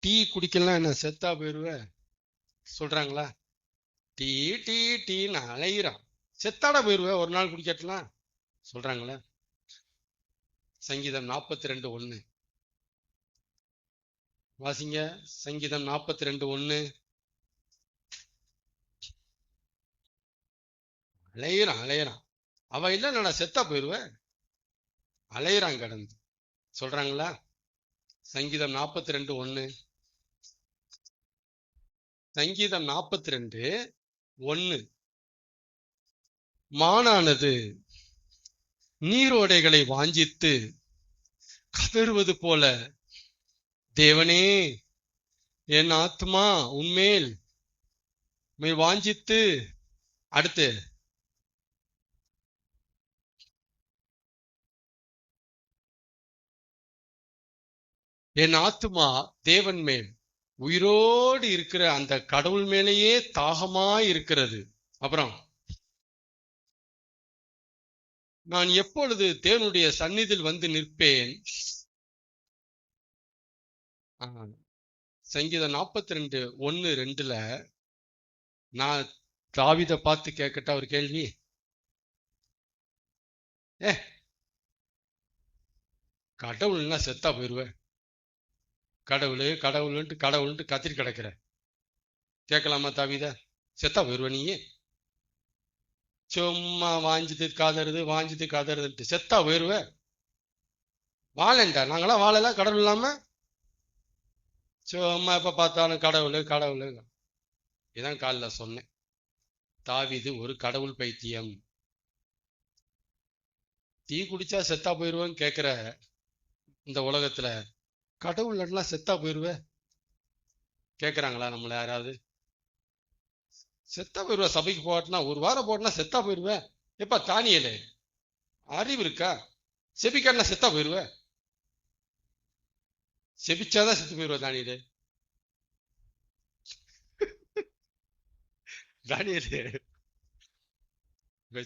Tea குடிக்கலாம் என்ன செத்தா போயிருவ சொல்றாங்களா? டீ டீ டீன்னு அலையிறான், செத்தாடா போயிருவ ஒரு நாள் குடிக்கட்டலாம் சொல்றாங்களா? சங்கீதம் 42:1 வாசிங்க. சங்கீதம் 42:1. அலையிறான் அலையிறான், அவ இல்ல நான் செத்தா போயிருவேன், அலையிறான் கடந்து சொல்றாங்களா? சங்கீதம் 42:1. சங்கீதம் 42:1. மானானது நீரோடைகளை வாஞ்சித்து கதறுவது போல, தேவனே என் ஆத்மா உன்மேல் வாஞ்சித்து, அடுத்து என் ஆத்துமா தேவன் மேல், உயிரோடு இருக்கிற அந்த கடவுள் மேலேயே தாகமாய் இருக்கிறது. அப்புறம் நான் எப்பொழுது தேவனுடைய சந்நிதியில் வந்து நிற்பேன். சங்கீதம் 42:1-2 நான் தாவீதை பார்த்து கேட்கட்டா ஒரு கேள்வி? கடவுள்னா செத்தா போயிருவேன், கடவுளு கடவுள்ன்ட்டு கடவுள்ன்ட்டு கத்திரி கிடக்கிற, கேட்கலாமா தாவீத? செத்தா போயிருவ நீ, சும்மா வாஞ்சித்து காதறுதுன்ட்டு செத்தா போயிருவ. வாழண்டா, நாங்களாம் வாழல கடவுள் இல்லாம, சும்மா எப்ப பார்த்தாலும் கடவுளு கடவுளு. இதான் காலைல சொன்னேன், தாவீது ஒரு கடவுள் பைத்தியம். டீ குடிச்சா செத்தா போயிருவேன்னு கேட்கிற இந்த உலகத்துல கடவுள் எல்லாம் செத்தா போயிருவ கேட்கறாங்களா நம்மள யாராவது? செத்தா போயிருவ, சபைக்கு போட்டனா ஒரு வாரம் போட்டனா செத்தா போயிருவ. எப்ப தானியலே அறிவு இருக்கா? செபிக்காரனா செத்தா போயிருவ, செபிச்சாதான் செத்து போயிருவ தானியலே. தானியலே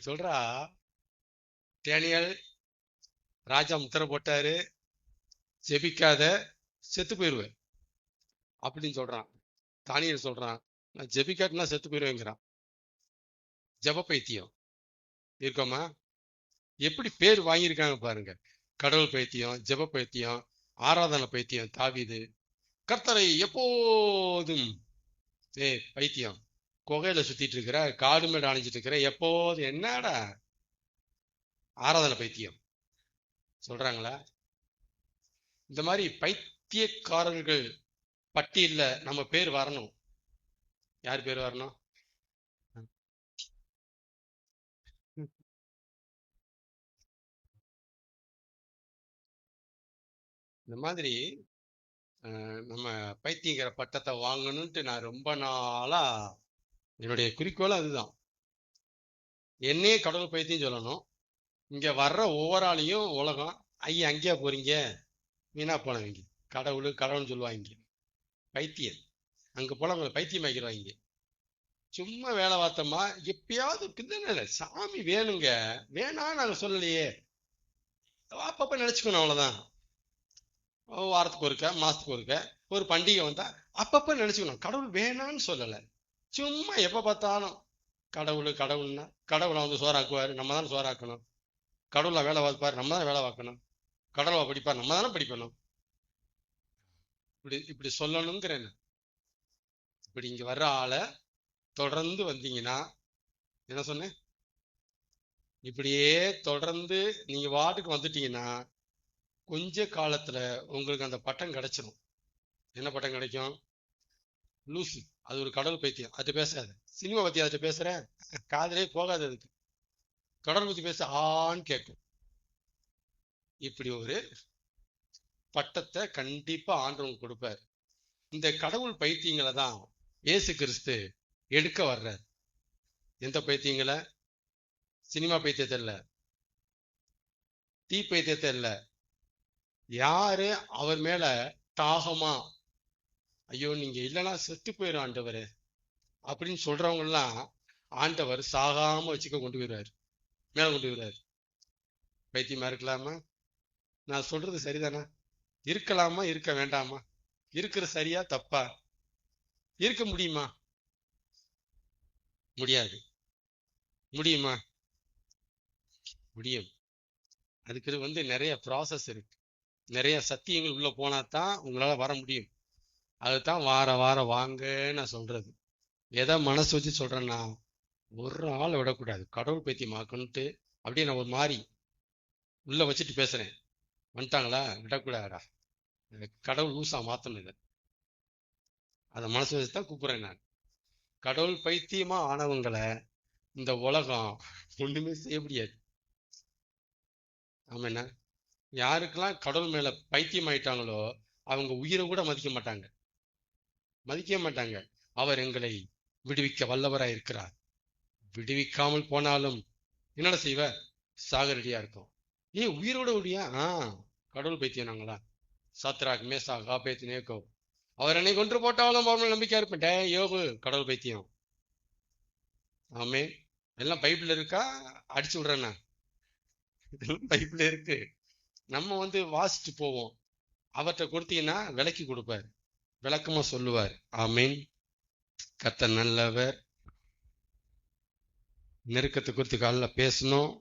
சொல்றா, டேனியல் ராஜா முத்திரை போட்டாரு, ஜெபிக்காத செத்து போயிருவேன் அப்படின்னு சொல்றான். தானியல் சொல்றான், நான் ஜெபிக்காட்டினா செத்து போயிருவேங்கிறான். ஜப பைத்தியம் இருக்கோமா? எப்படி பேர் வாங்கியிருக்காங்க பாருங்க, கடவுள் பைத்தியம், ஜப பைத்தியம், ஆராதனை பைத்தியம். தாவீது கர்த்தரை எப்போதும், பைத்தியம், குகையில சுத்திட்டு இருக்கிற, காடு மேடு அணைஞ்சிட்டு இருக்கிற, எப்போதும் என்னடா ஆராதனை பைத்தியம் சொல்றாங்களா? இந்த மாதிரி பைத்தியக்காரர்கள் பட்டியல்ல நம்ம பேர் வரணும். யார் பேர் வரணும்? இந்த மாதிரி நம்ம பைத்தியங்கிற பட்டத்தை வாங்கணும்ட்டு நான் ரொம்ப நாளா என்னுடைய குறிக்கோள் அதுதான். என்னையே கடவுள் பைத்தியம் சொல்லணும். இங்க வர்ற ஒவ்வொரு ஆளையும் உலகம், ஐயா அங்கேயா போறீங்க, வீணா போனவங்க, கடவுள் கடவுள்னு சொல்லுவாங்க, பைத்தியம் அங்க போல உங்களை பைத்தியம் ஆக்கிடுவாங்க. சும்மா வேலை பார்த்தோமா, எப்பயாவது பின்ன சாமி வேணுங்க, வேணா நாங்க சொல்லலையே, அப்பப்ப நினைச்சுக்கணும் அவ்வளவுதான். வாரத்துக்கு ஒருக்க, மாசத்துக்கு ஒருக்க, ஒரு பண்டிகை வந்தா அப்பப்ப நினைச்சுக்கணும், கடவுள் வேணான்னு சொல்லல. சும்மா எப்ப பார்த்தாலும் கடவுள் கடவுள்னா, கடவுளை வந்து சோறாக்குவாரு, நம்ம தானே சோறாக்கணும். கடவுளை வேலை பார்ப்பாரு, நம்ம தானே வேலை பார்க்கணும். கடவுளை படிப்பார், நம்ம தானே படிக்கணும். இப்படி சொல்லணுங்கிறேன். இப்படி இங்க வர்ற ஆளை தொடர்ந்து வந்தீங்கன்னா, என்ன சொன்னேன், இப்படியே தொடர்ந்து நீங்க வாட்டுக்கு வந்துட்டீங்கன்னா கொஞ்ச காலத்துல உங்களுக்கு அந்த பட்டம் கிடைச்சிடும். என்ன பட்டம் கிடைக்கும்? லூசு, அது ஒரு கடவுள் பைத்தியம், அது பேசாது. சினிமா பத்தி அதை பேசுற, காதலே போகாது அதுக்கு. கடவுள் பத்தி பேச ஆன்னு கேட்கும். இப்படி ஒரு பட்டத்தை கண்டிப்பா ஆண்டவங்க கொடுப்பார். இந்த கடவுள் பைத்தியங்களை தான் இயேசு கிறிஸ்து எடுக்க வர்றார். எந்த பைத்தியங்களை? சினிமா பைத்தியத்தை இல்ல, தீ பைத்தியத்தை இல்ல. யாரு அவர் மேல தாகமா, ஐயோ நீங்க இல்லைன்னா செத்து போயிடும் ஆண்டவர் அப்படின்னு சொல்றவங்க எல்லாம் ஆண்டவர் சாகாம வச்சுக்க கொண்டு போயிடுவாரு, மேல கொண்டு போயிடுவாரு. பைத்தியமா இருக்கலாமா? நான் சொல்றது சரிதானா? இருக்கலாமா, இருக்க வேண்டாமா? இருக்கிற சரியா தப்பா? இருக்க முடியுமா? முடியாது. முடியுமா? முடியும். அதுக்கு நிறைய ப்ராசஸ் இருக்கு. நிறைய சத்தியங்கள் உள்ள போனா தான் உங்களால வர முடியும். அதுதான் வார வாரம் வாங்கன்னு நான் சொல்றது. எதை மனசு வச்சு சொல்றேன்னா, ஒரு ஆளை விடக்கூடாது. கடவுள் பைத்தியமாக்கணுன்ட்டு அப்படியே நான் ஒரு மாதிரி உள்ள வச்சுட்டு பேசுறேன். வந்துட்டாங்களா? விடக்கூடாதுடா. கடவுள் லூசா மாத்தணும் இதை. அதை மனசு வச்சு தான் கூப்பிடுறேன் நான். கடவுள் பைத்தியமா ஆனவங்களை இந்த உலகம் ஒண்ணுமே செய்ய முடியாது. ஆமா, என்ன யாருக்கெல்லாம் கடவுள் மேல பைத்தியம் ஆயிட்டாங்களோ அவங்க உயிரை கூட மதிக்க மாட்டாங்க. மதிக்க மாட்டாங்க. அவர் எங்களை விடுவிக்க வல்லவராய் இருக்கிறார். விடுவிக்காமல் போனாலும் என்னடா செய்வ? சாகரடியா இருக்கும். ஏன் உயிரோட விடியா? கடவுள் பைத்தியம் நாங்களா? சாத்ராக் மேசாக் ஆபேத்நேகோ, அவர் என்னை கொன்று போட்டாலும் அவர் மேல் நம்பிக்கையா இருப்பேன். யோபு கடவுள் பைத்தியம். ஆமே. எல்லாம் பைபிள்ல இருக்கா? அடிச்சு விடுறேன்னா? பைபிள்ல இருக்கு. நம்ம வாசிச்சுட்டு போவோம். அவர்கிட்ட கொடுத்தீங்கன்னா விலைக்கு கொடுப்பார், விளக்கமா சொல்லுவார். ஆமீன். கர்த்தர் நல்லவர். நெருக்கத்தை குறித்து காலைல பேசணும்.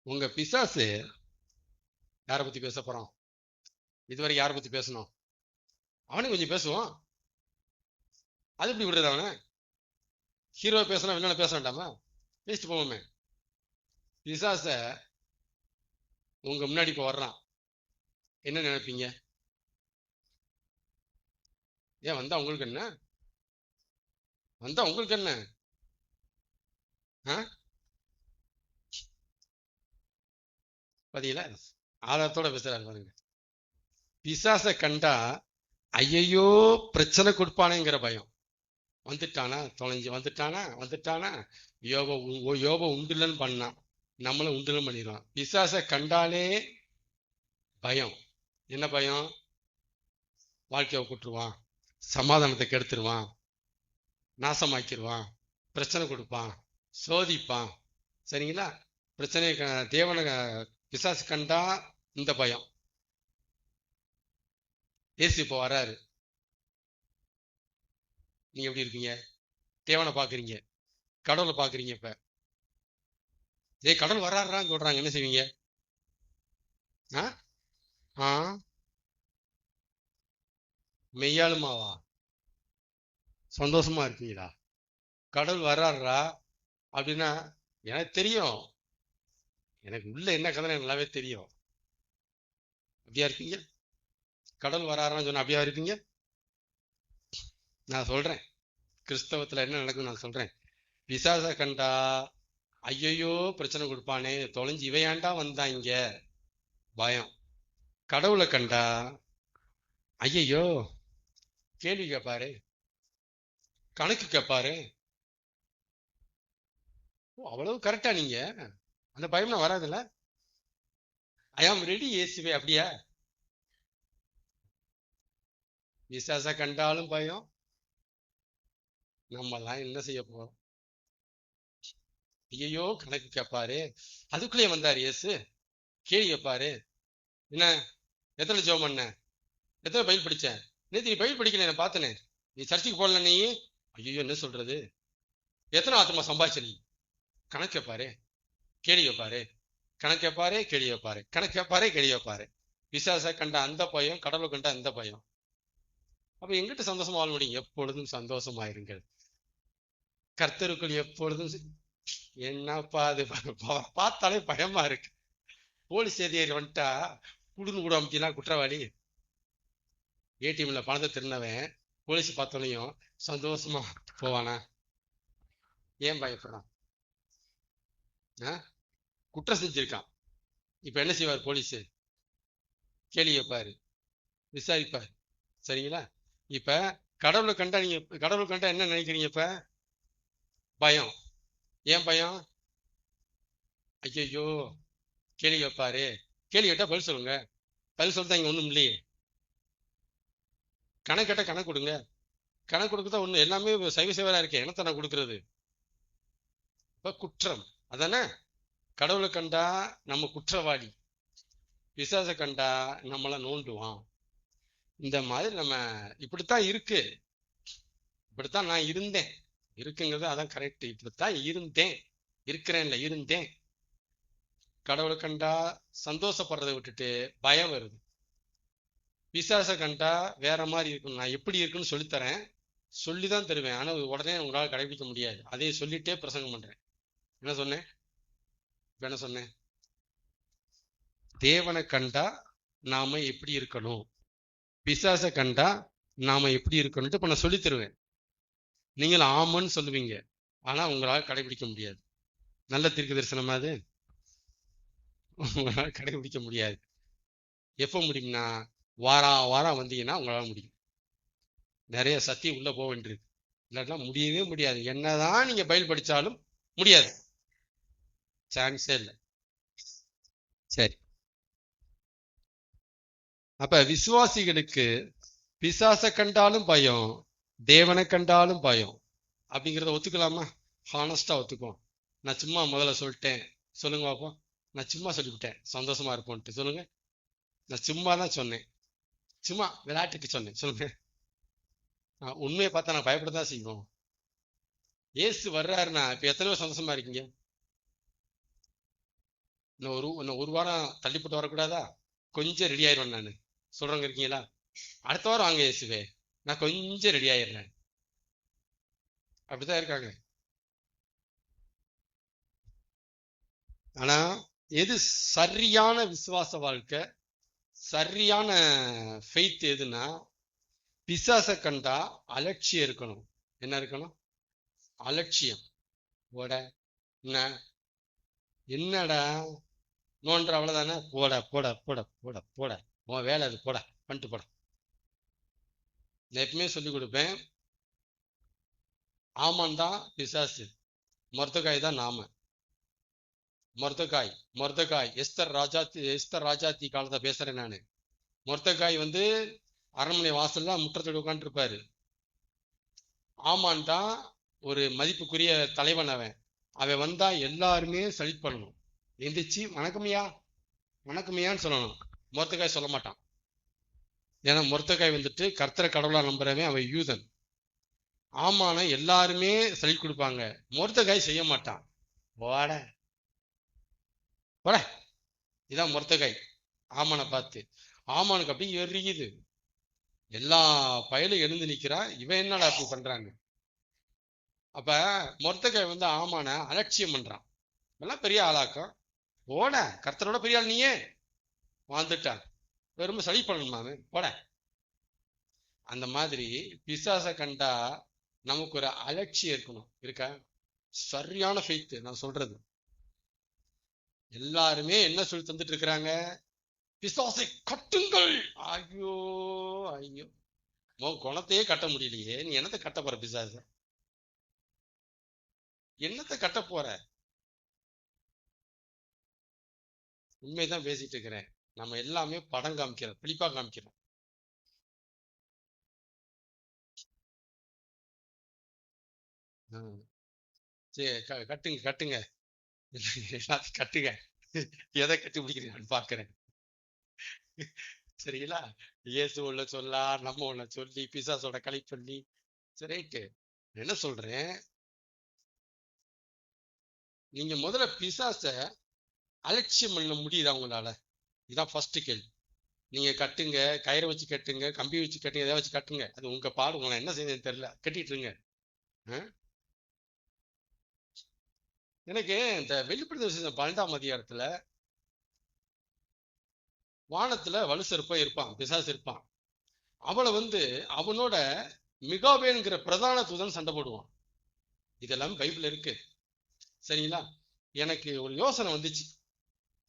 உங்க பிசாசு யாரை பத்தி பேச போறான்? இதுவரை யாரை பத்தி பேசணும்? அவனே கொஞ்சம் பேசுவான். அது எப்படி விடுறது? அவனை ஹீரோ பேசணும், வில்லனை பேச வேண்டாமா? பேசிட்டு போவோமே. பிசாச உங்க முன்னாடி இப்ப வர்றான், என்ன நினைப்பீங்க? ஏன் வந்தா உங்களுக்கு என்ன? வந்தா உங்களுக்கு என்ன? பாத்தீங்களா? ஆதாரத்தோட பேசுறாரு பாருங்க. பிசாச கண்டா ஐயையோ பிரச்சனை கொடுப்பானேங்கிற பயம். வந்துட்டானா, தொலைஞ்சு வந்துட்டானா யோப உண்டுலன்னு பண்ணான், நம்மளும் உண்டுலன்னு பண்ணிடுவான். பிசாச கண்டாலே பயம். என்ன பயம்? வாழ்க்கையை கூட்டுருவான், சமாதானத்தை கெடுத்துருவான், நாசமாக்கிடுவான், பிரச்சனை கொடுப்பான், சோதிப்பான். சரிங்களா? பிரச்சனை தேவனை பிசாசு கண்டா இந்த பயம். ஏசு இப்போ வராரு, நீங்க எப்படி இருக்கீங்க? தேவனை பாக்குறீங்க, கடவுளை பாக்குறீங்க. இப்ப கடவுள் வராருறான்னு சொல்றாங்க, என்ன செய்வீங்க? மெய்யாலுமாவா? சந்தோஷமா இருக்கீங்களா? கடவுள் வர்றாருடா அப்படின்னா எனக்கு தெரியும், எனக்கு உள்ள என்ன கதை எனக்கு நல்லாவே தெரியும். அப்படியா இருப்பீங்க? கடவுள் வராருன்னு சொன்னா அப்படியா இருப்பீங்க? நான் சொல்றேன், கிறிஸ்தவத்துல என்ன நடக்கும் நான் சொல்றேன். பிசாச கண்டா ஐயையோ பிரச்சனை கொடுப்பானே, தொலைஞ்சு இவையாண்டா வந்தா இங்க பயம். கடவுளை கண்டா ஐயையோ கேள்வி கேட்பாரு, கணக்கு கேட்பாரு. அவ்வளவு கரெக்டா நீங்க? அந்த பயம்னா வராதுல்ல? ஐ ஆம் ரெடி இயேசுவே. அப்படியா? பிசாச கண்டாலும் பயம். நம்மலாம் என்ன செய்ய போறோம்? ஐயோ கணக்கு கேட்பாரு. அதுக்குள்ளேயே வந்தாரு இயேசு, கேள்வி கேட்பாரு. என்ன எத்தனை ஜெபம் பண்ண, எத்தனை பைபிள் படிச்சேன்? நேற்று நீ பைபிள் படிக்கல, நான் பார்த்தனே. நீ சர்ச்சுக்கு போடல நீ. ஐயோ என்ன சொல்றது? எத்தனை ஆத்மா சம்பாதிச்ச நீ? கணக்கு கேட்பாரு, கேள்வி வைப்பாரு, கணக்கு கேட்பாரு, கேள்வி வைப்பாரு, கணக்கு கேட்பாரு, கேள்வி வைப்பாரு. பிசாச கண்ட அந்த பயம், கடவுளை கண்ட அந்த பயம். அப்ப எங்கிட்ட சந்தோஷமா வாழ முடியும்? எப்பொழுதும் சந்தோஷமாயிருங்கள், கர்த்தருக்குள் எப்பொழுதும். என்னப்பா அது? பார்த்தாலே பயமா இருக்கு. போலீஸ் ஏரியாரி வந்துட்டா குடுன்னு கூட அமுத்தினா குற்றவாளி. ஏடிஎம்ல பணத்தை திருநவன் போலீஸ் பார்த்தோன்னையும் சந்தோஷமா போவானா? ஏன் பயப்படுறான்? குற்றம் செஞ்சிருக்கான். இப்ப என்ன செய்வார் போலீஸ்? கேள்வி வைப்பாரு, விசாரிப்பார். சரிங்களா? இப்ப கடவுளை கண்டா நீங்க, கடவுளை கண்டா என்ன நினைக்கிறீங்க? இப்ப பயம். ஏன் பயம்? ஐயோ கேள்வி வைப்பாரு, கேள்வி கேட்டா பதில் சொல்லுங்க. பதில் சொல்லிட்டா இங்க ஒண்ணும் இல்லையே. கணக்கு கேட்டா கணக்கு கொடுங்க. கணக்கு கொடுக்கதான் ஒண்ணு, எல்லாமே சைவ சேவரா இருக்கேன், என்னத்த நான் கொடுக்கறது? இப்ப குற்றம் அதானே? கடவுளை கண்டா நம்ம குற்றவாளி. பிசாசை கண்டா நம்மள நோண்டுவான். இந்த மாதிரி நம்ம இப்படித்தான் இருக்கு, இப்படித்தான் நான் இருந்தேன். இருக்குங்கிறது அதான் கரெக்ட். இப்படித்தான் இருந்தேன், இருக்கிறேன்ல இருந்தேன். கடவுளை கண்டா சந்தோஷப்படுறதை விட்டுட்டு பயம் வருது. பிசாசை கண்டா வேற மாதிரி இருக்கணும். நான் எப்படி இருக்குன்னு சொல்லித்தரேன், சொல்லிதான் தருவேன். ஆனா உடனே உங்களால் கடைபிடிக்க முடியாது. அதையே சொல்லிட்டே பிரசங்கம் பண்றேன். என்ன சொன்னேன்? என்ன சொன்னேன்? தேவனை கண்டா நாம எப்படி இருக்கணும், பிசாசை கண்டா நாம எப்படி இருக்கணும்ட்டு இப்ப நான் சொல்லி தருவேன். நீங்கள் ஆமன்னு சொல்லுவீங்க, ஆனா உங்களால் கடைபிடிக்க முடியாது. நல்ல தீர்க்க தரிசனமா அது? உங்களால் கடைபிடிக்க முடியாது. எப்ப முடியும்னா வாரம் வந்தீங்கன்னா உங்களால முடியும். நிறைய சத்தியம் உள்ள போக வேண்டியிருக்கு, இல்லாட்டா முடியவே முடியாது. என்னதான் நீங்க பைபிள் படிச்சாலும் முடியாது, சான்ஸே இல்லை. சரி, அப்ப விசுவாசிகளுக்கு பிசாசை கண்டாலும் பயம், தேவனை கண்டாலும் பயம். அப்படிங்கிறத ஒத்துக்கலாமா? ஹானஸ்டா ஒத்துக்குவோம். நான் சும்மா முதல்ல சொல்லிட்டேன், சொல்லுங்க பாப்போம். நான் சும்மா சொல்லிவிட்டேன், சந்தோஷமா இருப்போன்ட்டு சொல்லுங்க. நான் சும்மா தான் சொன்னேன், சும்மா விளையாட்டுக்கு சொன்னேன், சொல்லுங்க. உண்மையை பார்த்தா நான் பயப்படத்தான் செய்வோம். ஏசு வர்றாருன்னா இப்ப எத்தனை பேர் சந்தோஷமா இருக்கீங்க? இன்னும் ஒரு வாரம் தள்ளிப்பட்டு வரக்கூடாதா? கொஞ்சம் ரெடி ஆயிடுவேன் நான் சொல்றவங்க இருக்கீங்களா? அடுத்த வாரம் வாங்க இயேசுவே, நான் கொஞ்சம் ரெடி ஆயிடுறேன். அப்படிதான் இருக்காங்க. ஆனா எது சரியான விசுவாச வாழ்க்கை, சரியான ஃபெய்த் எதுனா, பிசாசை கண்டா அலட்சியம் இருக்கணும். என்ன இருக்கணும்? அலட்சியம். போட என்னடா நோன்ற, அவ்வளவுதானே, போட போட போட போட போட, உன் வேலை அது, போட பண்ணிட்டு போட. நான் எப்பவுமே சொல்லி கொடுப்பேன், ஆமான் தான் பிசாசு, மொர்தகாய் தான் நாம. மொர்தகாய் எஸ்தர் ராஜாத்தி காலத்தை பேசுறேன் நானு. மொர்தகாய் அரண்மனை வாசல்ல முற்றத்தோடு உட்காந்துருப்பாரு. ஆமான் தான் ஒரு மதிப்புக்குரிய தலைவன். அவன் வந்தா எல்லாருமே சலிட் பண்ணணும், எந்திரிச்சு வணக்கம்யா வணக்கம்யான்னு சொல்லணும். மொர்தகாய் சொல்ல மாட்டான். ஏன்னா மொர்தகாய் கர்த்தரை கடவுளா நம்புறவன், அவன் யூதன். ஆமான எல்லாருமே சலிட் கொடுப்பாங்க, மொர்தகாய் செய்ய மாட்டான். போட போட, இதான் மொர்தகாய். ஆமானை பார்த்து ஆமானுக்கு அப்படி எரியுது. எல்லா பயலும் எழுந்து நிக்கிறான், இவன் என்னடா அப்படி பண்றாங்க. அப்ப மொர்தகாய் ஆமான அலட்சியம் பண்றான். எல்லாம் பெரிய ஆளாக்கம், போட கர்த்தரோட பெரிய ஆள் நீயே வாழ்ந்துட்டான், ரொம்ப சளி பண்ணணுமா போட. அந்த மாதிரி பிசாசை கண்டா நமக்கு ஒரு அலட்சியம் இருக்கணும். இருக்கா? சரியான ஃபெய்த் நான் சொல்றது. எல்லாருமே என்ன சொல்லி தந்துட்டு இருக்கிறாங்க? பிசாசை கட்டுங்கள். ஐயோ ஐயோ, குணத்தையே கட்ட முடியலையே, நீ என்னத்தை கட்ட போற? பிசாச என்னத்தை கட்ட போற? உண்மைதான் பேசிட்டு இருக்கிறேன். நம்ம எல்லாமே படம் காமிக்கிறோம், பிளிப்பா காமிக்கிறோம். சரி, கட்டுங்க கட்டுங்க, எல்லாத்தையும் கட்டுங்க. எதை கட்டி பிடிக்கிறீங்கன்னு பாக்குறேன். சரிங்களா? இயேசு உள்ள சொல்லா, நம்ம உள்ள சொல்லி பிசாசோட களி சொல்லி. சரிட்டு என்ன சொல்றேன், நீங்க முதல்ல பிசாச அலட்சியம் பண்ண முடியுதா உங்களால? இதான் ஃபர்ஸ்ட் கேள்வி. நீங்க கட்டுங்க, கயிறை வச்சு கட்டுங்க, கம்பி வச்சு கட்டுங்க, எதை வச்சு கட்டுங்க, அது உங்க பாடு. உங்களை என்ன செய்யுதுன்னு தெரியல, கட்டிட்டு இருங்க. எனக்கு இந்த வெளிப்படுத்த 12ஆம் அதிகாரத்துல வானத்துல வலுசற்ப இருப்பான், பிசாசு இருப்பான். அவளை அவனோட மிகாவேல்ங்கிற பிரதான தூதன் சண்டை போடுவான். இதெல்லாம் பைபிள் இருக்கு. சரிங்களா? எனக்கு ஒரு யோசனை வந்துச்சு.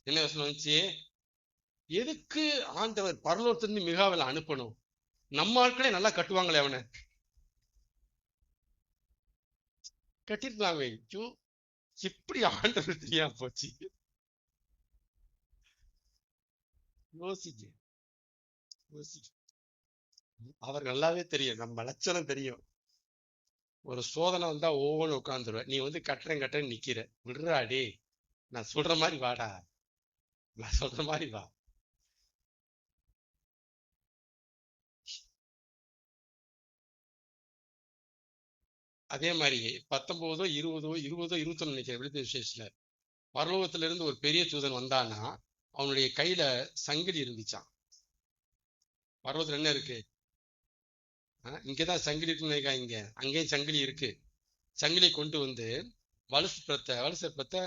என்ன யோசனை வந்துச்சு? எதுக்கு ஆண்டவர் பரலோகத்திலிருந்து மிகாவேலை அனுப்பணும்? நம்ம ஆட்களே நல்லா கட்டுவாங்களே, அவனை கட்டிருக்கலாமே. எப்படி ஆண்டவர் தெரியாம போச்சு? யோசிச்சு அவர் நல்லாவே தெரியும், நம்ம லட்சணம் தெரியும். ஒரு சோதனை வந்தா ஒவ்வொன்று உட்காந்துருவேன். நீ கட்டுறேன்னு நிக்கிற, விடுறாடி, நான் சொல்ற மாதிரி வாடா, நான் சொல்ற மாதிரி வா. அதே மாதிரி 19 20 21 நினைக்கிறேன் வெளிப்படுத்தின விசேஷத்துல பரலோகத்துல இருந்து ஒரு பெரிய தூதன் வந்தானா அவனுடைய கையில சங்கிலி இருந்துச்சான். பரலோகத்துல என்ன இருக்கு? இங்கதான் சங்கிலி இருக்குன்னு நினைக்காங்க, அங்கேயும் சங்கிலி இருக்கு. சங்கிலி கொண்டு வந்து வலுசற்பத்தை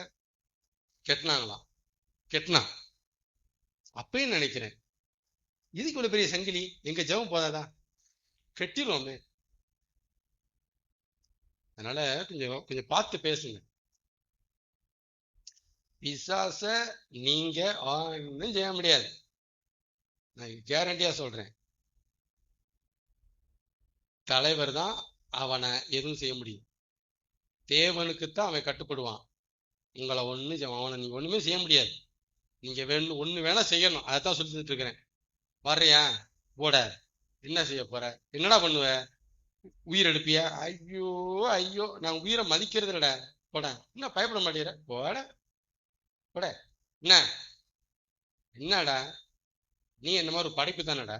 கெட்டினாங்களாம். கெட்டினா அப்பயும் நினைக்கிறேன், இதுக்கு ஒரு பெரிய சங்கிலி, எங்க ஜெபம் போதாதா? கெட்டிடுவோமே. அதனால கொஞ்சம் பார்த்து பேசுங்க. பிசாச நீங்க ஒன்றும் செய்ய முடியாது, நான் கேரண்டியா சொல்றேன். தலைவர் தான் அவனை எதுவும் செய்ய முடியும். தேவனுக்குத்தான் அவன் கட்டுப்படுவான். உங்களை அவனை நீங்க ஒண்ணுமே செய்ய முடியாது. நீங்க ஒண்ணு வேணா செய்யணும், அதைத்தான் சொல்லிட்டு இருக்கிறேன். வர்றியா போட, என்ன செய்ய போற? என்னடா பண்ணுவ? உயிர் எடுப்பியா? ஐயோ ஐயோ, நான் உயிரை மதிக்கிறது இல்லடா. போட, என்ன பயப்பட மாட்டேங்கிற? போட போட. என்னடா நீ என்ன மாதிரி ஒரு படைப்பு தானடா?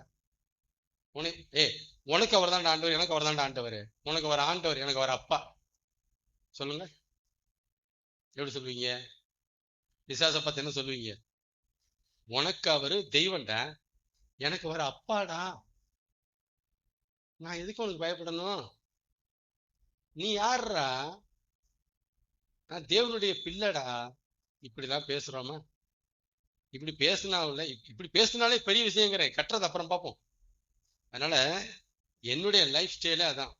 உனக்கு அவர் தான்டா ஆண்டவர், எனக்கு அவர் தான்டா ஆண்டவர். உனக்கு வர ஆண்டவர், எனக்கு வர அப்பா. சொல்லுங்க, எப்படி சொல்லுவீங்க? பிசாச பார்த்து என்ன சொல்லுவீங்க? உனக்கு அவரு தெய்வம்டா, எனக்கு வர அப்பாடா. நான் எதுக்கு உனக்கு பயப்படணும்? நீ யாருடா? நான் தேவனுடைய பிள்ளைடா. இப்படிலாம் பேசுறோமா? இப்படி பேசினாலே பெரிய விஷயங்கிறேன். கட்டுறது அப்புறம் பார்ப்போம். அதனால என்னுடைய லைஃப் ஸ்டைலே அதான்.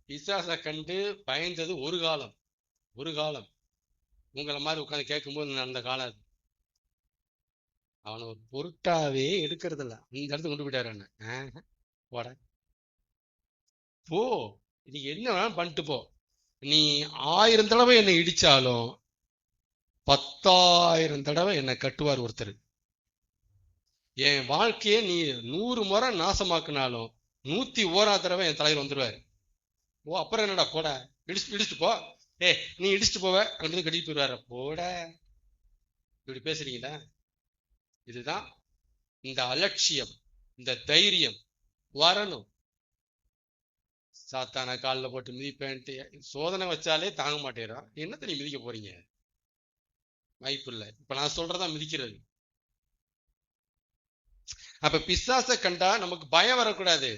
பிசாசை கண்டு பயந்தது ஒரு காலம். உங்களை மாதிரி உட்காந்து கேட்கும்போது நடந்த காலம் அது. அவனை ஒரு பொருட்டாவே எடுக்கிறது இல்ல. இந்த இடத்துக்கு கொண்டு போயிட்டாரு என்ன போட, போ, நீ என்ன வேணாலும் பண்ணிட்டு போ. நீ 1000 தடவை என்னை இடிச்சாலும் 10,000 தடவை என்னை கட்டுவார் ஒருத்தர். என் வாழ்க்கையை நீ 100 முறை நாசமாக்குனாலும் 101 தடவை என் தலைவர் வந்துருவாரு. ஓ அப்புறம் என்னடா போட, இடிச்சுட்டு போ. நீ இடிச்சுட்டு போவ, அங்கிருந்து கட்டிட்டு போயிடுவார. போட, இப்படி பேசுறீங்களா? இதுதான் இந்த அலட்சியம், இந்த தைரியம் வரணும். சாத்தான காலில் போட்டு மிதிப்பேன்ட்டு சோதனை வச்சாலே தாங்க மாட்டேறான். என்னத்தை நீ மிதிக்க போறீங்க? வாய்ப்பு இல்லை. இப்ப நான் சொல்றதா மிதிக்கிறது. அப்ப பிசாசை கண்டா நமக்கு பயம் வரக்கூடாது,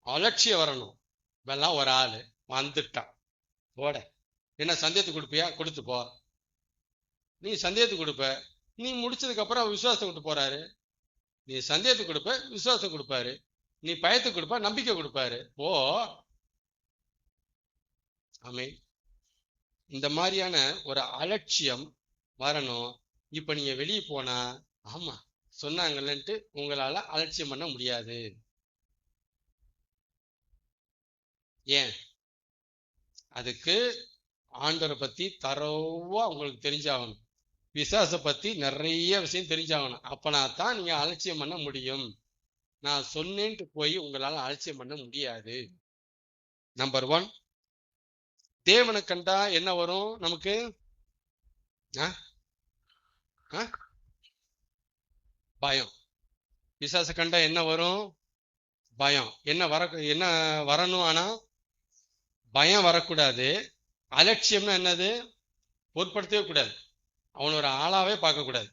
அலட்சியம் வரணும். இப்பெல்லாம் ஒரு ஆளு வந்துட்டான், போட, என்ன சந்தேகத்துக்கு கொடுப்பியா? கொடுத்து போ. நீ சந்தேகத்துக்கு கொடுப்ப, நீ முடிச்சதுக்கு அப்புறம் அவர் விசுவாசம் கொடுத்து போறாரு. நீ சந்தேகத்துக்கு கொடுப்ப, விசுவாசம் கொடுப்பாரு. நீ பயத்துக்கு கொடுப்ப, நம்பிக்கை கொடுப்பாரு. போ. ஆமே, இந்த மாதிரியான ஒரு அலட்சியம் வரணும். இப்ப நீங்க வெளியே போனா, ஆமா சொன்னாங்கன்ட்டு உங்களால அலட்சியம் பண்ண முடியாது. ஏன்? அதுக்கு ஆண்டவரை பத்தி தரோவா உங்களுக்கு தெரிஞ்சாகணும், பிசாசை பத்தி நிறைய விஷயம் தெரிஞ்சாகணும். அப்பனா தான் நீங்க அலட்சியம் பண்ண முடியும். நான் சொன்னேன்ட்டு போய் உங்களால அலட்சியம் பண்ண முடியாது. நம்பர் 1, தேவனை கண்டா என்ன வரும் நமக்கு? பயம். பிசாசை கண்டா என்ன வரும்? பயம். என்ன வரணும்? ஆனா பயம் வரக்கூடாது. அலட்சியம்னா என்னது? பொருட்படுத்தவே கூடாது. அவன் ஒரு ஆளாவே பார்க்க கூடாது.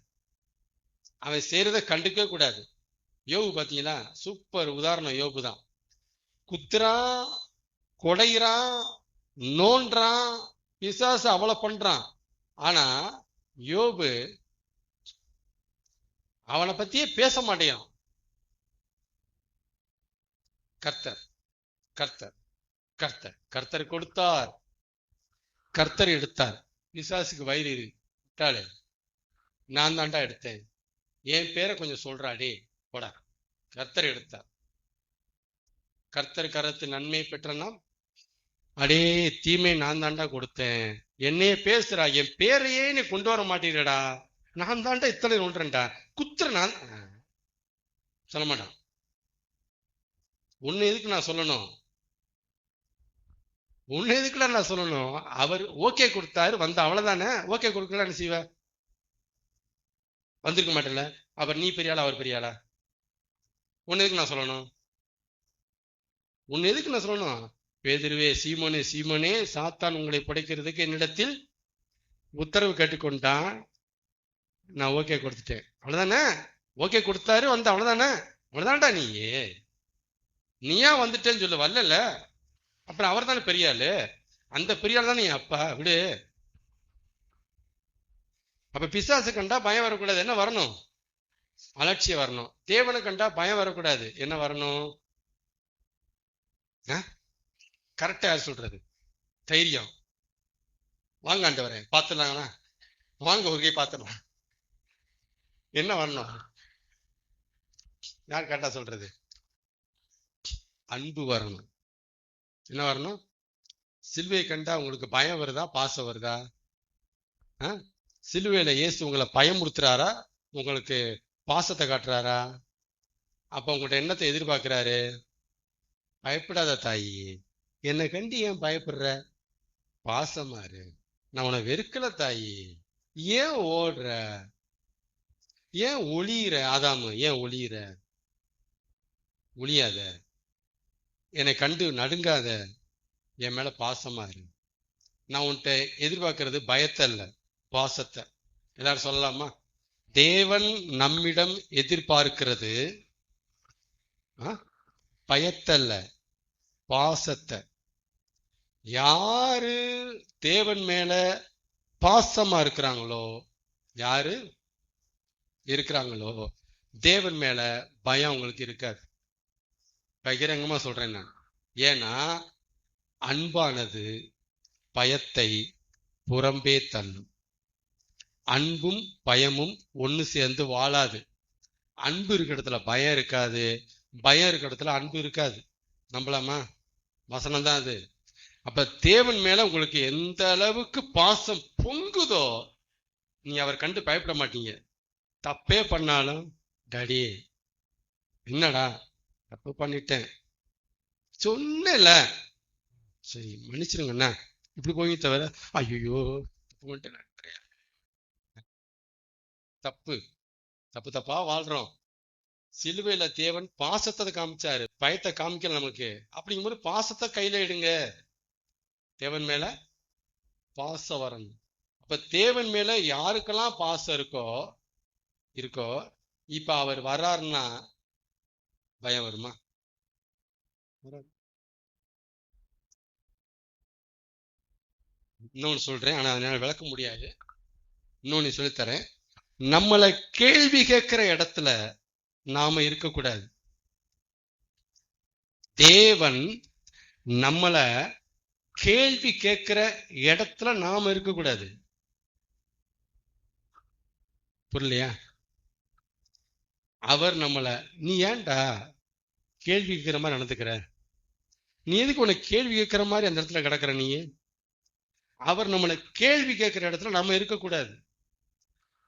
அவன் செய்யறத கண்டுக்கவே கூடாது. யோபு பாத்தீங்களா? சூப்பர் உதாரணம் யோபு தான். குத்துறான், கொடையிறான், நோன்றான், பிசாசு அவளை பண்றான். ஆனா யோபு அவனை பத்தியே பேச மாட்டேன். கர்த்தர் கர்த்தர் கர்த்தர் கர்த்தர் கொடுத்தார், கர்த்தர் எடுத்தார். பிசாசுக்கு வயிறு விட்டாளே, நான் தாண்டா எடுத்தேன், என் பேரை கொஞ்சம் சொல்றாடே போடா. கர்த்தர் எடுத்தார். கர்த்தர் கரத்து நன்மை பெற்றனா, அடே தீமை நான் தாண்டா கொடுத்தேன். என்னையே பேசுறா, என் பேரையே நீ கொண்டு வர மாட்டீங்கடா, நான் தாண்டா இத்தனை ஒன்றேன்டா, குத்துற நான் சொல்ல மாட்டான். உன்னை எதுக்கு நான் சொல்லணும்? உன்னை எதுக்குல நான் சொல்லணும்? அவர் ஓகே கொடுத்தாரு, வந்த அவ்வளவுதானே. ஓகே கொடுக்கல என்ன செய்வ? வந்திருக்க மாட்டேன்ல. அவர் நீ பெரியாளா அவர் பெரியாளா? உன்னை எதுக்கு நான் சொல்லணும்? உன்னை எதுக்கு நான் சொல்லணும்? பேதுருவே, சீமோனே சீமோனே, சாத்தான் உங்களை படைக்கிறதுக்கு என்னிடத்தில் உத்தரவு கேட்டுக்கொண்டான். நான் ஓகே கொடுத்துட்டேன். அவ்வளவுதானே? ஓகே கொடுத்தாரு, வந்து அவ்வளவுதானே? அவ்வளவுதான்டா. நீயா வந்துட்டேன்னு சொல்லு, வரல. அப்புறம் அவர் தானே பெரிய ஆளு. அந்த பெரிய ஆள் தானே அப்பா, விடு. அப்ப பிசாசு கண்டா பயம் வரக்கூடாது, என்ன வரணும்? அலட்சியம் வரணும். தேவனை கண்டா பயம் வரக்கூடாது, என்ன வரணும்? கரெக்டா யார் சொல்றது? தைரியம். வாங்க ஆண்டவரே, பாத்துடலாங்களா? வாங்க ஒரு கை பாத்துடலாம். என்ன வரணும்? யார் கரெக்டா சொல்றது? அன்பு வரணும். என்ன வரணும்? சிலுவையை கண்டா உங்களுக்கு பயம் வருதா, பாசம் வருதா? சிலுவையில இயேசு உங்களை பயமுறுத்துறாரா, உங்களுக்கு பாசத்தை காட்டுறாரா? அப்ப உங்கள்ட்ட என்னத்தை எதிர்பார்க்கிறாரு? பயப்படாத தாயி, என்னை கண்டு ஏன் பயப்படுற? பாசமா இரு, நான் உன்னை வெறுக்கல தாயி. ஏன் ஓடுற? ஏன் ஒளியிற? ஆதாமு, ஏன் ஒளியிற? ஒளியாத, என்னை கண்டு நடுங்காத, என் மேல பாசமா இரு. நான் உன்கிட்ட எதிர்பார்க்கறது பயத்தை இல்ல, பாசத்தை. எல்லாரும் சொல்லலாமா? தேவன் நம்மிடம் எதிர்பார்க்கிறது பயத்தல்ல, பாசத்தை. யாரு தேவன் மேல பாசமா இருக்கிறாங்களோ, யாரு இருக்கிறாங்களோ, தேவன் மேல பயம் உங்களுக்கு இருக்காது. பகிரங்கமா சொல்றேன் நான். ஏன்னா அன்பானது பயத்தை புறம்பே தள்ளும். அன்பும் பயமும் ஒண்ணு சேர்ந்து வாழாது. அன்பு இருக்கிற இடத்துல பயம் இருக்காது, பயம் இருக்கிற இடத்துல அன்பு இருக்காது. நம்பலாமா? வசனம் தான் அது. அப்ப தேவன் மேல உங்களுக்கு எந்த அளவுக்கு பாசம் பொங்குதோ, நீ அவர் கண்டு பயப்பட மாட்டீங்க. தப்பே பண்ணாலும், டாடி என்னடா தப்பு பண்ணிட்டேன் சொன்னல, சரி மன்னிச்சிருங்கண்ணா, இப்படி போய் தவிர ஐயோ தப்பு தப்பு தப்பா வாழ்றோம். சிலுவையில தேவன் பாசத்தை காமிச்சாரு, பயத்தை காமிக்கல நமக்கு. அப்படிங்கும்போது பாசத்தை கையில எடுங்க. தேவன் மேல பாசம் வரணும். அப்ப தேவன் மேல யாருக்கெல்லாம் பாசம் இருக்கோ இப்ப அவர் வர்றாருன்னா பயம் வருமா? இன்னொன்னு சொல்றேன், ஆனா அதனால விளக்க முடியாது. இன்னொன்னு சொல்லித்தரேன். நம்மளை கேள்வி கேட்கிற இடத்துல நாம இருக்கக்கூடாது. தேவன் நம்மளை கேள்வி கேட்கிற இடத்துல நாம இருக்கக்கூடாது. புரியலையா? அவர் நம்மளை, நீ ஏன்டா கேள்வி கேட்கிற மாதிரி நடந்துக்கிற, நீ எதுக்கு உனக்கு கேள்வி கேட்கிற மாதிரி அந்த இடத்துல கிடக்குற நீ? அவர் நம்மளை கேள்வி கேட்கிற இடத்துல நாம இருக்கக்கூடாது.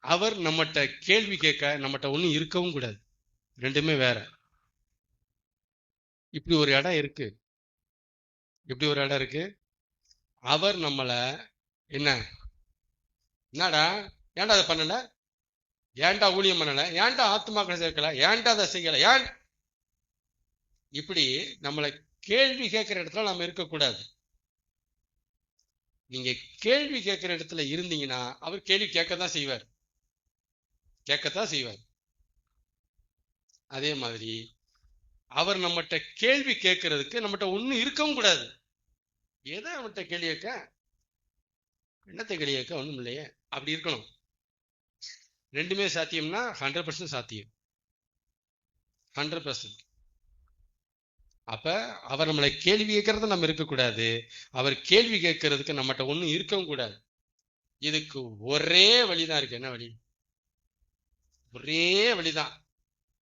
அவர் நம்மகிட்ட கேள்வி கேட்க நம்மகிட்ட ஒன்னும் இருக்கவும் கூடாது. ரெண்டுமே வேற. இப்படி ஒரு இடம் இருக்கு. இப்படி ஒரு இடம் இருக்கு. அவர் நம்மளை என்னடா ஏன்டா அதை பண்ணல, ஏன்டா ஊழியம் பண்ணல, ஏன்டா ஆத்மாக்களை சேர்க்கல, ஏன்டா அதை செய்யல, ஏன் இப்படி நம்மளை கேள்வி கேட்கிற இடத்துல நாம இருக்கக்கூடாது. நீங்க கேள்வி கேட்கிற இடத்துல இருந்தீங்கன்னா அவர் கேள்வி கேட்கத்தான் செய்வார், கேட்கத்தான் செய்வார். அதே மாதிரி அவர் நம்மகிட்ட கேள்வி கேட்கறதுக்கு நம்மகிட்ட ஒண்ணு இருக்கவும் கூடாது. எதை அவன்கிட்ட கேள்வி கேட்க, என்னத்தை கேள்வி கேட்க ஒண்ணும் இல்லையே, அப்படி இருக்கணும். ரெண்டுமே சாத்தியம்னா 100% சாத்தியம், 100%. அப்ப அவர் நம்மளை கேள்வி கேட்கறது நம்ம இருக்கக்கூடாது, அவர் கேள்வி கேட்கறதுக்கு நம்மகிட்ட ஒண்ணும் இருக்கவும் கூடாது. இதுக்கு ஒரே வழிதான் இருக்கு. என்ன வழி? ஒரே வழிதான்.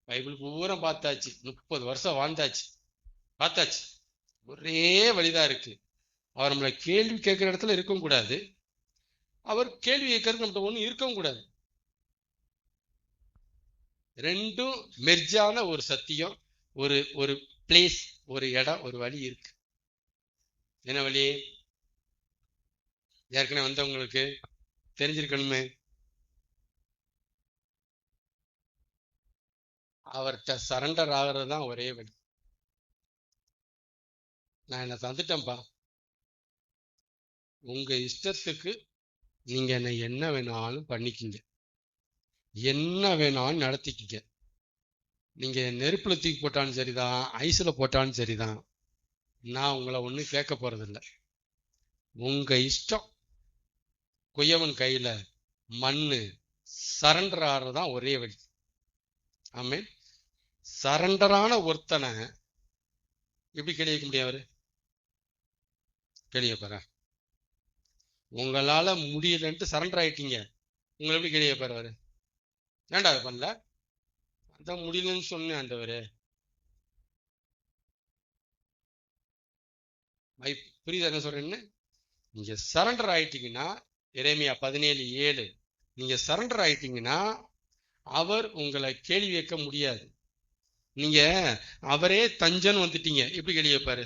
பைபிள் பூரா பார்த்தாச்சு, 30 வருஷம் வாழ்ந்தாச்சு, பார்த்தாச்சு. ஒரே வழிதான் இருக்கு. அவர் நம்மளை கேள்வி கேட்கிற இடத்துல இருக்கவும் கூடாது, அவர் கேள்வி கேட்கறதுக்கு நம்மகிட்ட ஒண்ணும் இருக்கவும் கூடாது. ரெண்டும் மெர்ஜான ஒரு சத்தியம், ஒரு ஒரு பிளேஸ், ஒரு இடம், ஒரு வழி இருக்கு. என்ன வழி? ஏற்கனவே வந்தவங்களுக்கு தெரிஞ்சிருக்கணுமே. அவர்கிட்ட சரண்டர் ஆகிறது தான் ஒரே வழி. நான் என்ன தந்துட்டேன்ப்பா, உங்க இஷ்டத்துக்கு நீங்க என்னை என்ன வேணாலும் பண்ணிக்கிங்க, என்ன வேணாலும் நடத்திக்கிங்க. நீங்க நெருப்புல தூக்கி போட்டாலும் சரிதான், ஐஸ்ல போட்டாலும் சரிதான், நான் உங்களை ஒன்றும் கேட்க போறதில்ல. உங்க இஷ்டம். குயவன் கையில மண்ணு. சரண்டர் ஆறதான் ஒரே வழி. ஆமென். சரண்டரான ஒருத்தனை எப்படி கேள்வி கேட்க முடியும்? அவரு கேள்வி கேட்பாரா? உங்களால முடியலன்ட்டு சரண்டர் ஆயிட்டீங்க, உங்களை எப்படி கேள்வி கேட்பாரு அவரு? ஏன்டா அது பண்ணல? அதான் முடியலன்னு சொன்னேன் ஆண்டவரே. புரியுதா என்ன சொல்றேன்னு? நீங்க சரண்டர் ஆயிட்டீங்கன்னா, எரேமியா 17:7, நீங்க சரண்டர் ஆயிட்டீங்கன்னா அவர் உங்களை கேள்வி கேட்க முடியாது. நீங்க அவரே தஞ்சன்னு வந்துட்டீங்க, எப்படி கேள்வி கேட்பாரு?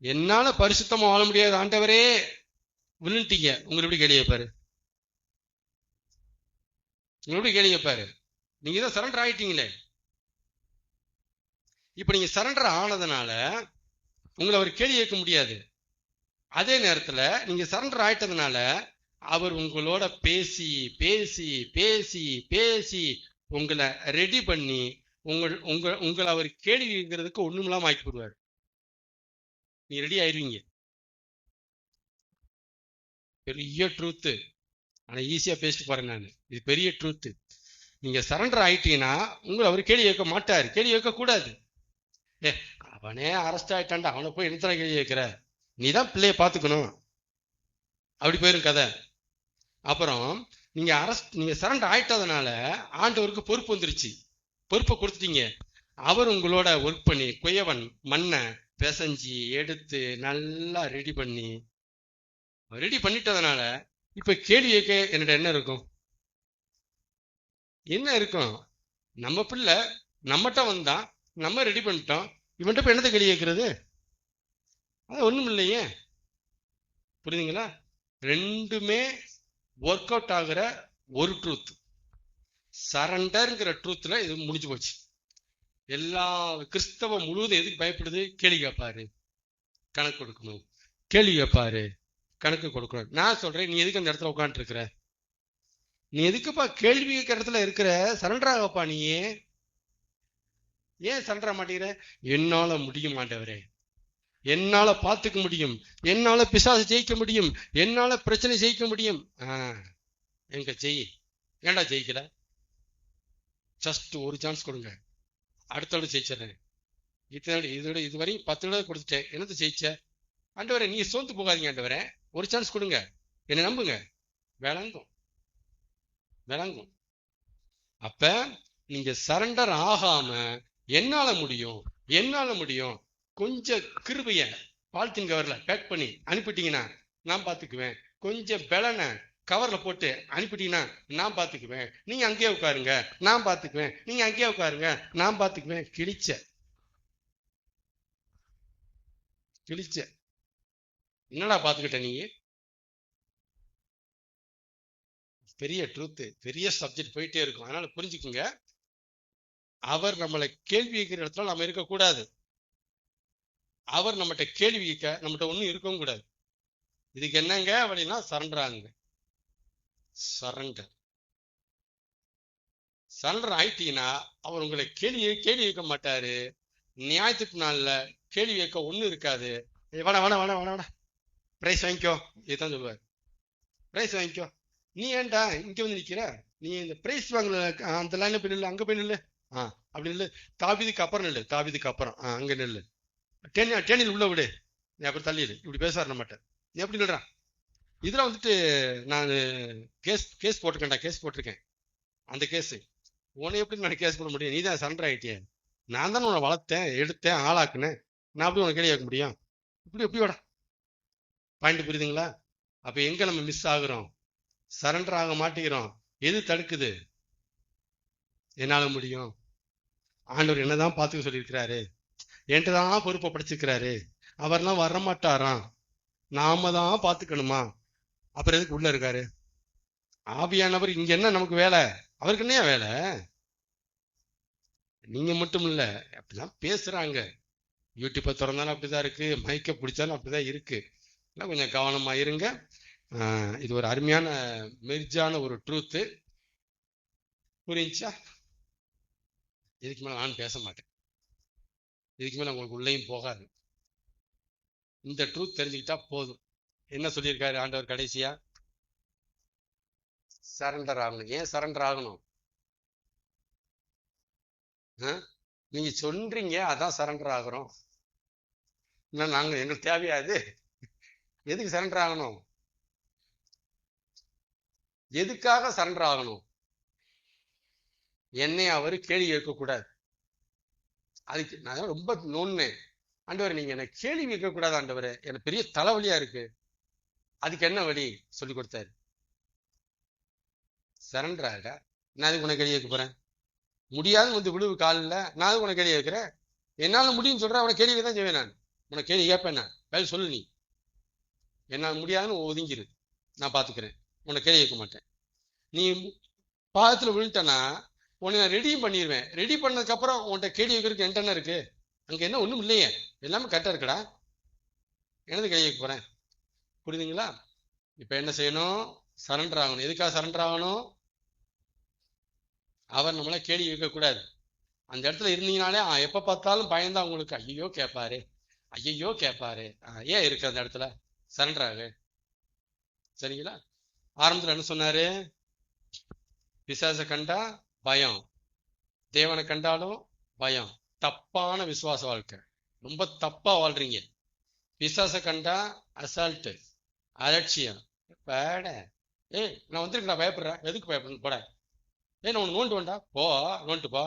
என்னால பரிசுத்தமா வாழ முடியாது ஆண்டவரே விழுந்துட்டீங்க, உங்களை எப்படி கேள்வி கேட்பாரு? உங்களை எப்படி கேள்வி கேட்பாரு? நீங்க தான் சரண்டர் ஆயிட்டீங்களே. இப்ப நீங்க சரண்டர் ஆனதுனால உங்களை அவர் கேள்வி கேட்க முடியாது. அதே நேரத்துல நீங்க சரண்டர் ஆயிட்டதுனால அவர் உங்களோட பேசி பேசி பேசி பேசி உங்களை ரெடி பண்ணி உங்களை அவர் கேள்வி கேட்கறதுக்கு ஒண்ணுமில்லாம ஆக்கி போடுவார். நீ ரெடி ஆயிருவீங்க. பெரிய ட்ரூத்து. ஆனா ஈஸியா பேசிட்டு போறேன் நான். இது பெரிய ட்ரூத்து. நீங்க சரண்டர் ஆயிட்டீங்கன்னா உங்களை அவர் கேள்வி கேட்க மாட்டார், கேள்வி கேட்க கூடாது. அவனே அரெஸ்ட் ஆயிட்டான்டா, அவனை போய் என்ன கேள்வி கேட்கிற? நீ தான் பிள்ளைய பாத்துக்கணும், அப்படி போயிரும் கதை. அப்புறம் நீங்க சரண்டர் ஆயிட்டதுனால ஆண்டவருக்கு பொறுப்பு வந்துருச்சு, பொறுப்பை கொடுத்துட்டீங்க. அவர் உங்களோட ஒர்க் பண்ணி குயவன் மண்ணை பிசைஞ்சி எடுத்து நல்லா ரெடி பண்ணிட்டதுனால இப்ப கேள்வி கேட்க என்னோட என்ன இருக்கும்? என்ன இருக்கும்? நம்ம பிள்ளை நம்மகிட்ட வந்தா, நம்ம ரெடி பண்ணிட்டோம், இவன்ட்ட போய் என்னத்தை கேள்வி கேட்கறது? அது ஒண்ணும் இல்லையே. புரியுதுங்களா? ரெண்டுமே ஒர்க் அவுட் ஆகுற ஒரு ட்ரூத். சரண்டர்ங்கிற ட்ரூத்ல இது முடிஞ்சு போச்சு. எல்லா கிறிஸ்தவம் முழுவதும் எதுக்கு பயப்படுது? கேள்வி கேட்பாரு, கணக்கு கொடுக்கணும். கேள்வி கேட்பாரு, கணக்கு கொடுக்கணும். நான் சொல்றேன், நீ எதுக்கு அந்த இடத்துல உட்காந்துட்டு இருக்கிற? நீ எதுக்குப்பா கேள்வி கேட்கிற இடத்துல இருக்கிற? சரண்டர் ஆகப்பா. நீ ஏன் சரண்டர் ஆக மாட்டேங்கிற? என்னால முடிய மாட்டவரே, என்னால பார்த்துக்க முடியும், என்னால பிசாசு ஜெயிக்க முடியும், என்னால பிரச்சனை ஜெயிக்க முடியும். எங்க ஜெயி. ஏன்டா ஜெயிக்கல? ஜஸ்ட் ஒரு சான்ஸ் கொடுங்க, அடுத்தோட ஜெயிச்சிடறேன். இதுவரை 10 தடவை கொடுத்துட்டேன், என்னது ஜெயிச்ச? ஆண்டவரே நீ சோர்ந்து போகாதீங்க ஆண்டவரே, ஒரு சான்ஸ் கொடுங்க, என்னை நம்புங்க, விளங்கும். அப்ப நீங்க சரண்டர் ஆகாம என்னால முடியும் கொஞ்சம் கிருபைய பாலித்தீன் கவர்ல பேக் பண்ணி அனுப்பிட்டீங்கன்னா நான் பாத்துக்குவேன், கொஞ்சம் பெலனை கவர்ல போட்டு அனுப்பிட்டீங்கன்னா நான் பாத்துக்குவேன், நீங்க அங்கேயே உட்காருங்க நான் பாத்துக்குவேன், நீங்க அங்கேயே உட்காருங்க நான் பாத்துக்குவேன். கிழிச்ச என்னடா பாத்துக்கிட்ட நீ? பெரிய ட்ரூத், பெரிய சப்ஜெக்ட் போயிட்டே இருக்கும். அதனால புரிஞ்சுக்குங்க, அவர் நம்மளை கேள்வி கேட்கிற இடத்துல நம்ம இருக்கக்கூடாது. அவர் நம்மகிட்ட கேள்வி கேட்க நம்மகிட்ட ஒன்றும் இருக்கவும் கூடாது. இதுக்கு என்னங்க அப்படின்னா சரண்டர் ஆகுங்க. சரண்டர் ஆயிட்டீங்கன்னா அவர் உங்களை கேள்வி கேட்க மாட்டாரு. நியாயத்துக்கு நாள்ல கேள்வி கேட்க ஒன்றும் இருக்காது. வேணா பிரைஸ் வாங்கிக்கோ, இதுதான் சொல்லுவார். பிரைஸ் வாங்கிக்கோ. நீ ஏன்டா இங்க வந்து நிக்கிற? நீ இந்த பிரைஸ் வாங்கல அந்த லைன்ல போய் நில்லு, அங்க போய் நில்லு. அப்படி நில்லு. தாவீதுக்கு அப்புறம் நில்லு, தாவீதுக்கு அப்புறம் அங்க நில்லு. டேனியல் உள்ள விடு, நீ அப்புறம் தள்ளிடு. இப்படி பேசாரு நம்மகிட்ட. நீ எப்படி நில்றான்? இதுல வந்துட்டு நான் கேஸ் போட்டிருக்கேன். அந்த கேஸ் உன்னை எப்படி நான் கேஸ் பண்ண முடியும்? நீ தான் சரண்டர் ஆயிட்டிய. நான் தானே உன்னை வளர்த்தேன், எடுத்தேன், ஆளாக்குனேன். நான் எப்படி உனக்கு கேள்வி கேட்க முடியும்? எப்படி வாடா. பாயிண்ட் புரியுதுங்களா? அப்ப எங்க நம்ம மிஸ் ஆகுறோம்? சரண்டர் ஆக மாட்டேங்கிறோம். எது தடுக்குது? என்னால முடியும், ஆண்டவர் என்னதான் பார்த்துக்க சொல்லியிருக்கிறாரு, என்கிட்ட தான் பொறுப்பை படைச்சிருக்கிறாரு, அவர்லாம் வரமாட்டாராம், நாம தான் பார்த்துக்கணுமா? அப்புறம் எதுக்கு உள்ள இருக்காரு? ஆவியானவர் இங்க என்ன நமக்கு வேலை? அவருக்கு என்ன வேலை? நீங்க மட்டும் இல்ல, அப்படிலாம் பேசுறாங்க. யூடியூப்பை திறந்தாலும் அப்படிதான் இருக்கு, மைக்கை பிடிச்சாலும் அப்படிதான் இருக்கு. எல்லாம் கொஞ்சம் கவனமா இருங்க. இது ஒரு அருமையான மெர்ஜான ஒரு ட்ரூத்து. புரிஞ்சா? இதுக்கு மேல நான் பேச மாட்டேன். இதுக்கு மேல உங்களுக்கு உள்ளேயும் போகாது. இந்த ட்ரூத் தெரிஞ்சுக்கிட்டா போதும். என்ன சொல்லியிருக்காரு ஆண்டவர் கடைசியா? சரண்டர் ஆகணும். ஏன் சரண்டர் ஆகணும்? நீங்க சொல்றீங்க, அதான் சரண்டர் ஆகுறோம். இன்னும் நாங்க எங்களுக்கு தேவையாது. எதுக்கு சரண்டர் ஆகணும்? எதுக்காக சரண்டர் ஆகணும்? என்னை அவரு கேள்வி கேட்கக்கூடாது. அதுக்கு நான் ரொம்ப நோன்னேன். ஆண்டவர், நீங்க என்ன கேள்வி கேட்கக்கூடாது ஆண்டவரே, எனக்கு பெரிய தலைவலியா இருக்கு. அதுக்கு என்ன வழி சொல்லி கொடுத்தாரு? சரண்டர் ஆக. நான் அதுக்கு உனக்கு கேள்வி கேட்க போறேன்? முடியாதுன்னு வந்து விழுவு காலில். நான் அதுக்கு உனக்கு கேள்வி கேட்கிறேன்? என்னால முடியும்னு சொல்றேன், அவனை கேள்வி தான் செய்வேன். நான் உனக்கு கேள்வி கேட்பேன். நான் பதில் சொல்லு. நீ என்னால் முடியாதுன்னு ஒதுங்கிரு, நான் பாத்துக்கிறேன். உனக்கு கேள்வி கேட்க மாட்டேன். நீ பாதத்துல விழுந்துட்டனா உன்னை நான் ரெடியும் பண்ணிடுவேன். ரெடி பண்ணதுக்கு அப்புறம் உன்கிட்ட கேள்வி வைக்கிறதுக்கு என்கிட்ட என்ன இருக்கு? அங்க என்ன ஒண்ணும் இல்லையே, எல்லாமே கரெக்டா இருக்குடா. எனது கேள்வி கேட்க போறேன்? புரியுதுங்களா? இப்ப என்ன செய்யணும்? சரண்டர் ஆகணும். எதுக்காக சரண்டர் ஆகணும்? அவர் நம்மள கேள்வி கேட்க கூடாது. அந்த இடத்துல இருந்தீங்கனாலே எப்ப பார்த்தாலும் பயந்தா உங்களுக்கு ஐயோ கேட்பாரு, ஐயோ கேட்பாரு. ஏன் இருக்கு அந்த இடத்துல? சரண்டர் ஆகு. சரிங்களா? ஆரம்பத்துல என்ன சொன்னாரு? பிசாசை கண்டா பயம், தேவனை கண்டாலும் பயம். தப்பான விசுவாச வாழ்க்கை. ரொம்ப தப்பா வாழ்றீங்க. பிசாசை கண்டா அசால்ட்டு, அலட்சியம். பேட நான் வந்துருக்கேன், பயப்படுறேன். எதுக்கு பயப்படணும்? போட. நான் உனக்கு நோண்டு வேண்டா, போ நோண்டு போ.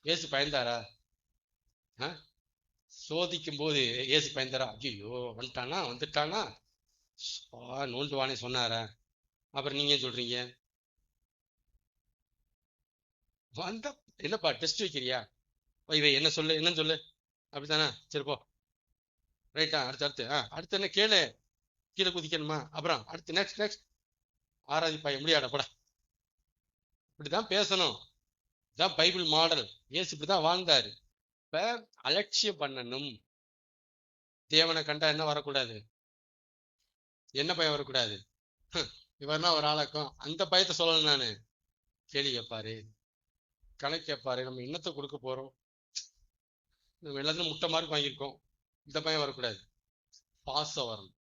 ஏசு பயந்தாரா? சோதிக்கும் போது ஏசு பயந்தாரா? ஐயோ வந்துட்டானா நோண்டு வானே சொன்னாரா? அப்புறம் நீங்க சொல்றீங்க வந்தா என்னப்பா டெஸ்ட் வைக்கிறியா? இவை என்ன சொல்லு, என்னன்னு சொல்லு. அப்படித்தானே? சரி போ. ரைட்டா? அடுத்து என்ன கேளு. கீழே குதிக்கணுமா? அப்புறம் அடுத்து நெக்ஸ்ட் ஆராதிப்பாய முடியாட பட. இப்படிதான் பேசணும். இதான் பைபிள் மாடல். ஏசு இப்படிதான் வாழ்ந்தாரு. இப்ப அலட்சியம் பண்ணணும். தேவனை கண்டா என்ன வரக்கூடாது? என்ன பயம் வரக்கூடாது? இவர்னா ஒரு ஆளாக்கும். அந்த பயத்தை சொல்லணும். நானு கேள்வி கேட்பாரு, கணக்கு கேட்பாரு. நம்ம இன்னத்தை கொடுக்க போறோம்? நம்ம எல்லாத்தையும் முட்டை மார்க் வாங்கியிருக்கோம். இந்த பயம் வரக்கூடாது. பாசம் வரணும்.